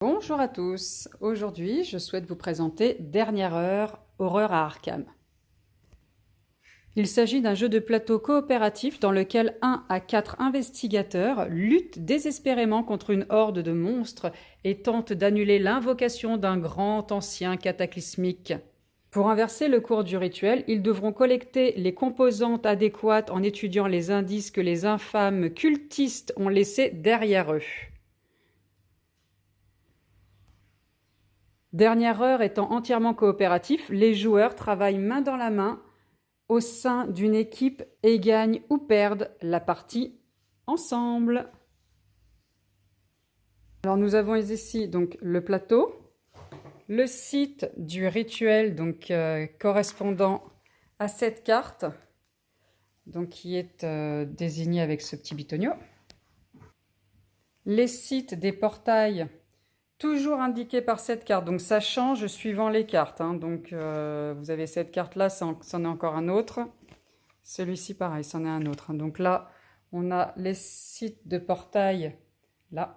Bonjour à tous, aujourd'hui je souhaite vous présenter Dernière Heure, Horreur à Arkham. Il s'agit d'un jeu de plateau coopératif dans lequel 1 à 4 investigateurs luttent désespérément contre une horde de monstres et tentent d'annuler l'invocation d'un grand ancien cataclysmique. Pour inverser le cours du rituel, ils devront collecter les composantes adéquates en étudiant les indices que les infâmes cultistes ont laissés derrière eux. Dernière Heure étant entièrement coopératif, les joueurs travaillent main dans la main au sein d'une équipe et gagnent ou perdent la partie ensemble. Alors nous avons ici donc le plateau, le site du rituel donc correspondant à cette carte, donc qui est désigné avec ce petit bitonio. Les sites des portails toujours indiqué par cette carte, donc ça change suivant les cartes. Donc vous avez cette carte-là, c'en est encore un autre. Celui-ci, pareil, c'en est un autre. Donc là, on a les sites de portail, là.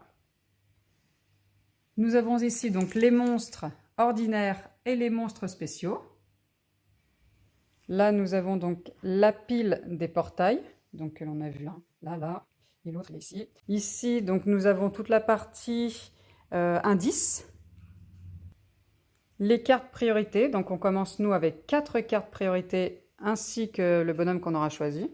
Nous avons ici donc les monstres ordinaires et les monstres spéciaux. Là, nous avons donc la pile des portails, donc que l'on a vu là, et l'autre ici. Ici, donc nous avons toute la partie indices. Les cartes priorité, donc on commence nous avec 4 cartes priorité ainsi que le bonhomme qu'on aura choisi.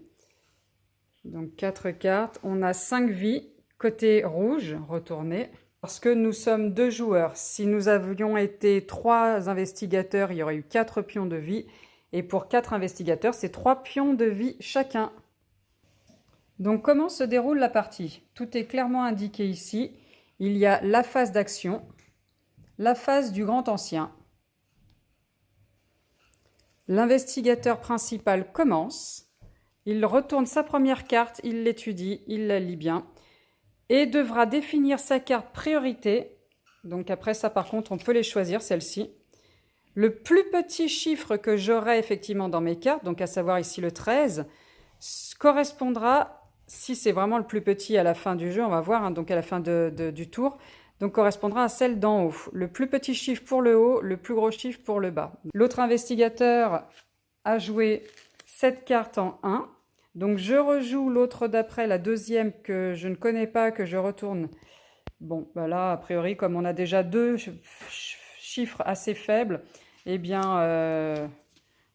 Donc 4 cartes, on a 5 vies, côté rouge, retourné. Parce que nous sommes 2 joueurs, si nous avions été 3 investigateurs, il y aurait eu 4 pions de vie. Et pour 4 investigateurs, c'est 3 pions de vie chacun. Donc comment se déroule la partie? Tout est clairement indiqué ici. Il y a la phase d'action, la phase du grand ancien. L'investigateur principal commence, il retourne sa première carte, il l'étudie, il la lit bien, et devra définir sa carte priorité. Donc après ça, par contre, on peut les choisir, celle-ci. Le plus petit chiffre que j'aurai effectivement dans mes cartes, donc à savoir ici le 13, correspondra, si c'est vraiment le plus petit à la fin du jeu, on va voir, donc à la fin du tour, donc correspondra à celle d'en haut. Le plus petit chiffre pour le haut, le plus gros chiffre pour le bas. L'autre investigateur a joué cette carte en 1. Donc je rejoue l'autre d'après, la deuxième que je ne connais pas, que je retourne. Bon, bah là, a priori, comme on a déjà 2 chiffres assez faibles, eh bien,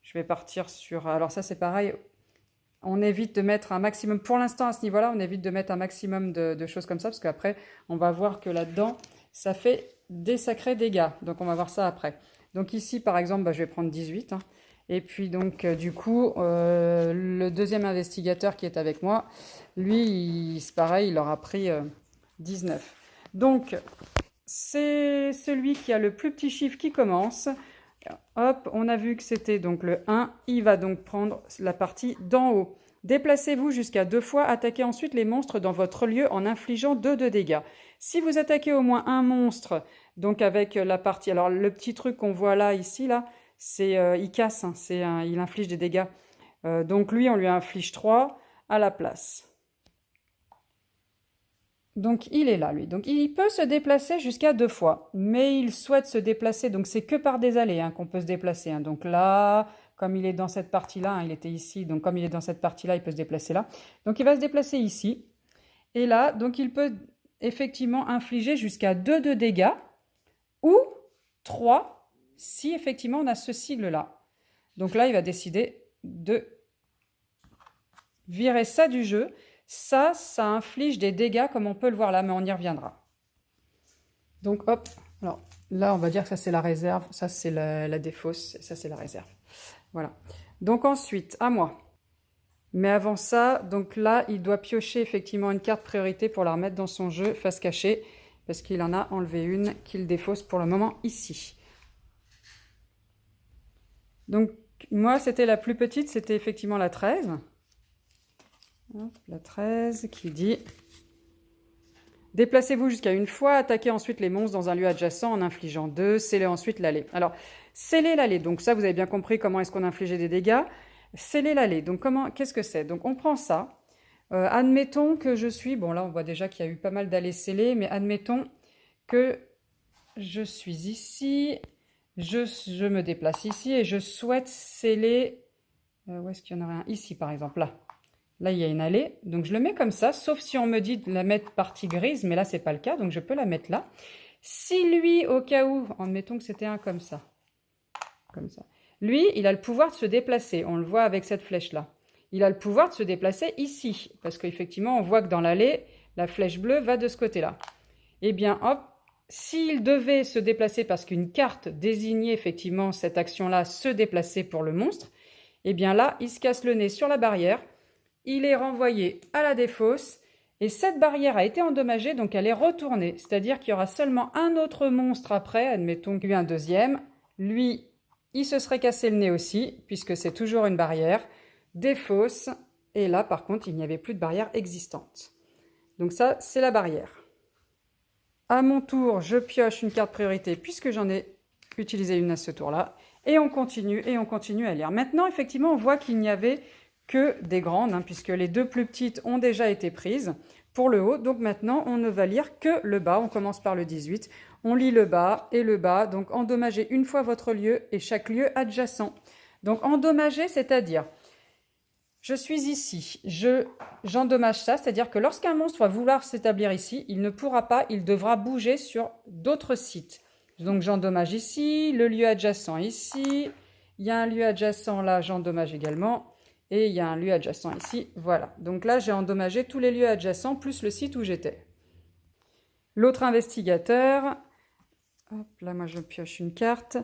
je vais partir sur... Alors ça, c'est pareil. On évite de mettre un maximum, pour l'instant à ce niveau-là, on évite de mettre un maximum de choses comme ça, parce qu'après, on va voir que là-dedans, ça fait des sacrés dégâts. Donc, on va voir ça après. Donc ici, par exemple, je vais prendre 18. Et puis, donc, du coup, le deuxième investigateur qui est avec moi, lui, c'est pareil, il aura pris 19. Donc, c'est celui qui a le plus petit chiffre qui commence. Hop, on a vu que c'était donc le 1. Il va donc prendre la partie d'en haut. Déplacez-vous jusqu'à 2 fois. Attaquez ensuite les monstres dans votre lieu en infligeant 2 de dégâts. Si vous attaquez au moins un monstre, donc avec la partie... Alors, le petit truc qu'on voit là, ici, là, c'est il casse, il inflige des dégâts. Donc, lui, on lui inflige 3 à la place. Donc, il est là, lui. Donc, il peut se déplacer jusqu'à 2 fois. Mais il souhaite se déplacer. Donc, c'est que par des allées qu'on peut se déplacer. Donc là, comme il est dans cette partie-là, il était ici. Donc, comme il est dans cette partie-là, il peut se déplacer là. Donc, il va se déplacer ici. Et là, donc, il peut effectivement infliger jusqu'à 2 de dégâts. Ou 3, si effectivement on a ce sigle-là. Donc là, il va décider de virer ça du jeu. Ça inflige des dégâts comme on peut le voir là, mais on y reviendra. Donc hop, alors là on va dire que ça c'est la réserve, ça c'est la défausse, et ça c'est la réserve. Voilà. Donc ensuite, à moi. Mais avant ça, donc là, il doit piocher effectivement une carte priorité pour la remettre dans son jeu face cachée, parce qu'il en a enlevé une qu'il défausse pour le moment ici. Donc moi, c'était la plus petite, c'était effectivement la 13. La 13 qui dit « Déplacez-vous jusqu'à 1 fois, attaquez ensuite les monstres dans un lieu adjacent en infligeant 2, scellez ensuite l'allée. » Alors, sceller l'allée, donc ça, vous avez bien compris comment est-ce qu'on infligeait des dégâts. Sceller l'allée, donc qu'est-ce que c'est? Donc on prend ça, admettons que je suis... Bon là, on voit déjà qu'il y a eu pas mal d'allées scellées, mais admettons que je suis ici, je me déplace ici et je souhaite sceller, où est-ce qu'il y en aurait un? Ici par exemple, là. Là, il y a une allée, donc je le mets comme ça, sauf si on me dit de la mettre partie grise, mais là, c'est pas le cas, donc je peux la mettre là. Si lui, au cas où, admettons que c'était un comme ça, lui, il a le pouvoir de se déplacer, on le voit avec cette flèche-là. Il a le pouvoir de se déplacer ici, parce qu'effectivement, on voit que dans l'allée, la flèche bleue va de ce côté-là. Eh bien, hop, s'il devait se déplacer parce qu'une carte désignait effectivement cette action-là, se déplacer pour le monstre, eh bien là, il se casse le nez sur la barrière, il est renvoyé à la défausse, et cette barrière a été endommagée, donc elle est retournée. C'est-à-dire qu'il y aura seulement un autre monstre après, admettons qu'il y ait un deuxième. Lui, il se serait cassé le nez aussi, puisque c'est toujours une barrière, défausse, et là, par contre, il n'y avait plus de barrière existante. Donc ça, c'est la barrière. À mon tour, je pioche une carte priorité, puisque j'en ai utilisé une à ce tour-là, et on continue à lire. Maintenant, effectivement, on voit qu'il n'y avait que des grandes, puisque les deux plus petites ont déjà été prises pour le haut. Donc maintenant, on ne va lire que le bas. On commence par le 18. On lit le bas et le bas. Donc endommagez une fois votre lieu et chaque lieu adjacent. Donc endommager, c'est-à-dire, je suis ici, j'endommage ça, c'est-à-dire que lorsqu'un monstre va vouloir s'établir ici, il ne pourra pas, il devra bouger sur d'autres sites. Donc j'endommage ici, le lieu adjacent ici, il y a un lieu adjacent là, j'endommage également. Et il y a un lieu adjacent ici, voilà. Donc là, j'ai endommagé tous les lieux adjacents, plus le site où j'étais. L'autre investigateur, hop, là, moi, je pioche une carte.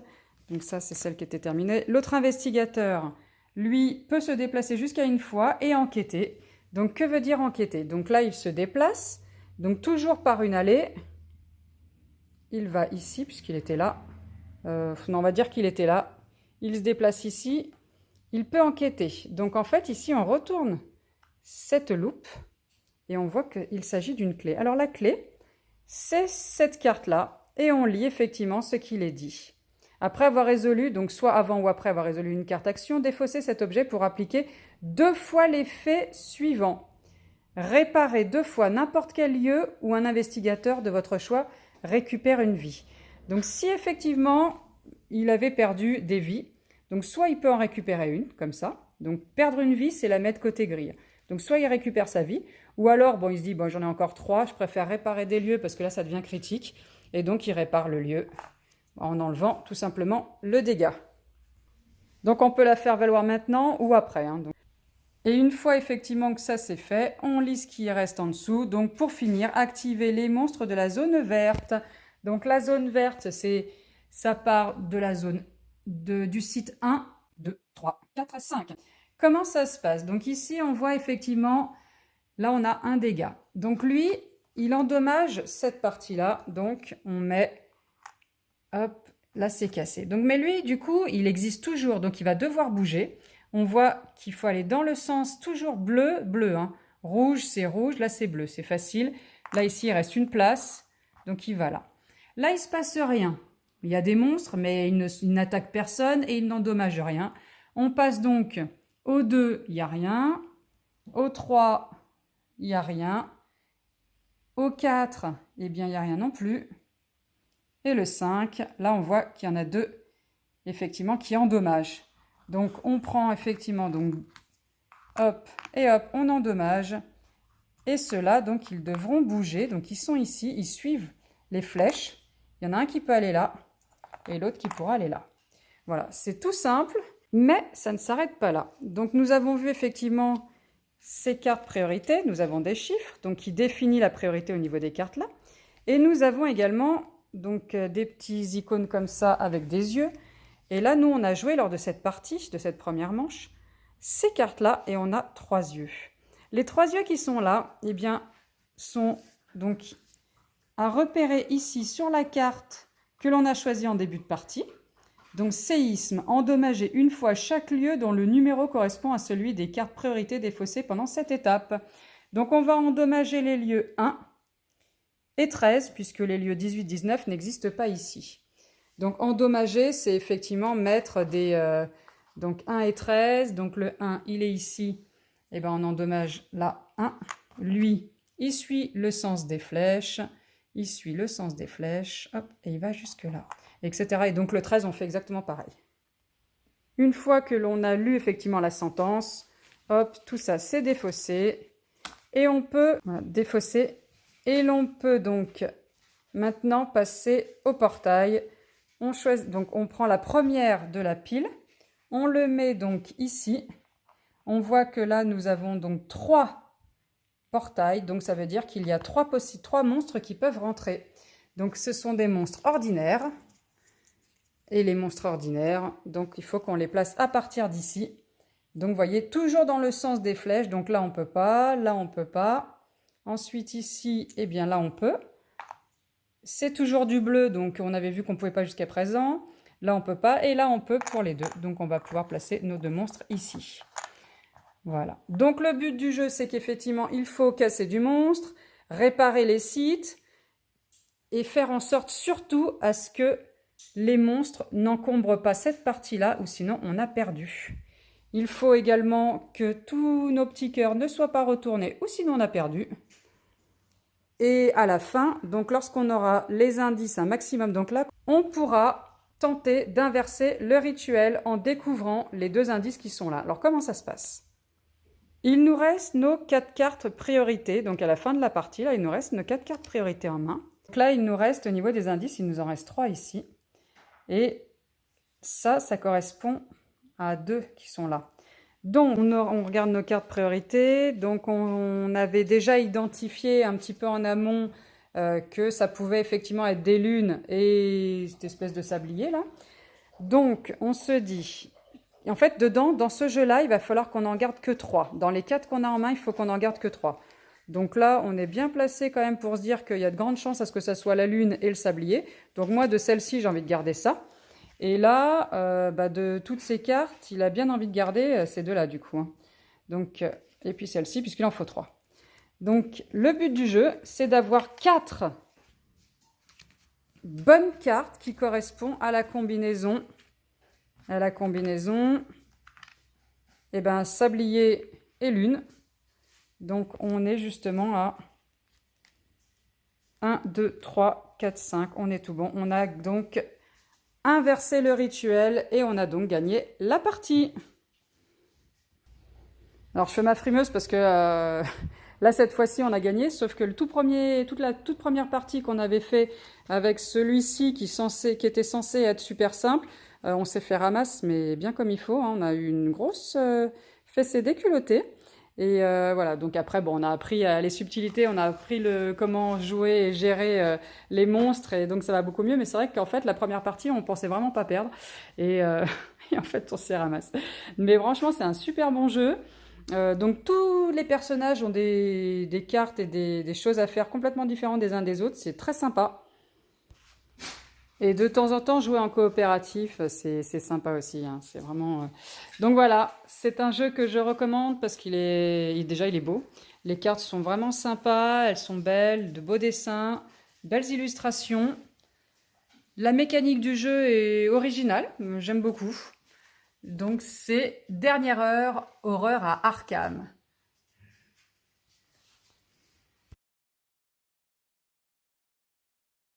Donc ça, c'est celle qui était terminée. L'autre investigateur, lui, peut se déplacer jusqu'à une fois et enquêter. Donc, que veut dire enquêter? Donc là, il se déplace, donc toujours par une allée. Il va ici, puisqu'il était là. Non, on va dire qu'il était là. Il se déplace ici. Il peut enquêter. Donc en fait, ici, on retourne cette loupe et on voit qu'il s'agit d'une clé. Alors la clé, c'est cette carte-là et on lit effectivement ce qu'il est dit. Après avoir résolu, donc soit avant ou après avoir résolu une carte action, défaussez cet objet pour appliquer 2 fois l'effet suivant. Réparez 2 fois n'importe quel lieu où un investigateur de votre choix récupère une vie. Donc si effectivement, il avait perdu des vies, donc soit il peut en récupérer une, comme ça. Donc perdre une vie, c'est la mettre côté grille. Donc soit il récupère sa vie, ou alors bon, il se dit bon, j'en ai encore 3, je préfère réparer des lieux parce que là ça devient critique. Et donc il répare le lieu en enlevant tout simplement le dégât. Donc on peut la faire valoir maintenant ou après. Et une fois effectivement que ça c'est fait, on lit ce qui reste en dessous. Donc pour finir, activer les monstres de la zone verte. Donc la zone verte, ça part de la zone du site 1, 2, 3, 4, 5. Comment ça se passe? Donc ici, on voit effectivement, là, on a un dégât. Donc lui, il endommage cette partie-là. Donc on met, hop, là, c'est cassé. Donc, mais lui, du coup, il existe toujours. Donc il va devoir bouger. On voit qu'il faut aller dans le sens toujours bleu, bleu. Rouge, c'est rouge. Là, c'est bleu. C'est facile. Là, ici, il reste une place. Donc il va là. Là, il ne se passe rien. Il y a des monstres, mais ils n'attaquent personne et ils n'endommagent rien. On passe donc au 2, il n'y a rien. Au 3, il n'y a rien. Au 4, eh bien, il n'y a rien non plus. Et le 5, là, on voit qu'il y en a 2, effectivement, qui endommagent. Donc, on prend effectivement, donc, hop, et hop, on endommage. Et ceux-là, donc, ils devront bouger. Donc, ils sont ici, ils suivent les flèches. Il y en a un qui peut aller là. Et l'autre qui pourra aller là. Voilà, c'est tout simple, mais ça ne s'arrête pas là. Donc nous avons vu effectivement ces cartes priorité, nous avons des chiffres, donc qui définit la priorité au niveau des cartes là. Et nous avons également donc des petits icônes comme ça avec des yeux. Et là, nous, on a joué lors de cette partie, de cette première manche, ces cartes-là, et on a 3 yeux. Les 3 yeux qui sont là, eh bien, sont donc à repérer ici sur la carte que l'on a choisi en début de partie. Donc séisme, endommager une fois chaque lieu dont le numéro correspond à celui des cartes priorité défaussées pendant cette étape. Donc on va endommager les lieux 1 et 13 puisque les lieux 18, 19 n'existent pas ici. Donc endommager, c'est effectivement mettre des... donc 1 et 13, donc le 1 il est ici, et bien on endommage là 1. Lui, il suit le sens des flèches. il suit le sens des flèches, hop, et il va jusque là, etc. Et donc le 13, on fait exactement pareil. Une fois que l'on a lu effectivement la sentence, hop, tout ça c'est défaussé, et on peut défausser, et l'on peut donc maintenant passer au portail. On choisit, donc on prend la première de la pile, on le met donc ici. On voit que là nous avons donc 3 portails, donc ça veut dire qu'il y a 3 monstres qui peuvent rentrer. Donc ce sont des monstres ordinaires. Et les monstres ordinaires, donc il faut qu'on les place à partir d'ici. Donc vous voyez, toujours dans le sens des flèches, donc là on peut pas, là on peut pas. Ensuite ici, eh bien là on peut. C'est toujours du bleu, donc on avait vu qu'on ne pouvait pas jusqu'à présent. Là on peut pas, et là on peut pour les deux. Donc on va pouvoir placer nos 2 monstres ici. Voilà. Donc le but du jeu, c'est qu'effectivement il faut casser du monstre, réparer les sites, et faire en sorte surtout à ce que les monstres n'encombrent pas cette partie-là, ou sinon on a perdu. Il faut également que tous nos petits cœurs ne soient pas retournés, ou sinon on a perdu. Et à la fin, donc lorsqu'on aura les indices un maximum, donc là, on pourra tenter d'inverser le rituel en découvrant les 2 indices qui sont là. Alors comment ça se passe? Il nous reste nos 4 cartes priorité, donc à la fin de la partie, là, il nous reste nos 4 cartes priorité en main. Donc là, il nous reste, au niveau des indices, il nous en reste 3 ici. Et ça correspond à 2 qui sont là. Donc, on regarde nos cartes priorité. Donc, on avait déjà identifié un petit peu en amont que ça pouvait effectivement être des lunes et cette espèce de sablier là. Donc, on se dit... En fait, dedans, dans ce jeu-là, il va falloir qu'on n'en garde que 3. Dans les 4 qu'on a en main, il faut qu'on n'en garde que 3. Donc là, on est bien placé quand même pour se dire qu'il y a de grandes chances à ce que ça soit la lune et le sablier. Donc moi, de celle-ci, j'ai envie de garder ça. Et là, de toutes ces cartes, il a bien envie de garder ces 2-là, du coup. Donc, et puis celle-ci, puisqu'il en faut 3. Donc, le but du jeu, c'est d'avoir 4 bonnes cartes qui correspondent à la combinaison. Eh ben, sablier et lune. Donc, on est justement à 1, 2, 3, 4, 5. On est tout bon. On a donc inversé le rituel et on a donc gagné la partie. Alors, je fais ma frimeuse parce que là, cette fois-ci, on a gagné. Sauf que la toute première partie qu'on avait fait avec celui-ci qui était censé être super simple, on s'est fait ramasse, mais bien comme il faut. Hein. On a eu une grosse fessée déculottée. Et voilà, donc après, bon, on a appris les subtilités, on a appris comment jouer et gérer les monstres, et donc ça va beaucoup mieux. Mais c'est vrai qu'en fait, la première partie, on pensait vraiment pas perdre. Et, et en fait, on s'est ramasse. Mais franchement, c'est un super bon jeu. Donc tous les personnages ont des cartes et des choses à faire complètement différentes des uns des autres. C'est très sympa. Et de temps en temps, jouer en coopératif, c'est sympa aussi. Hein. C'est vraiment... Donc voilà, c'est un jeu que je recommande parce déjà il est beau. Les cartes sont vraiment sympas, elles sont belles, de beaux dessins, belles illustrations. La mécanique du jeu est originale, j'aime beaucoup. Donc c'est Dernière Heure, horreur à Arkham.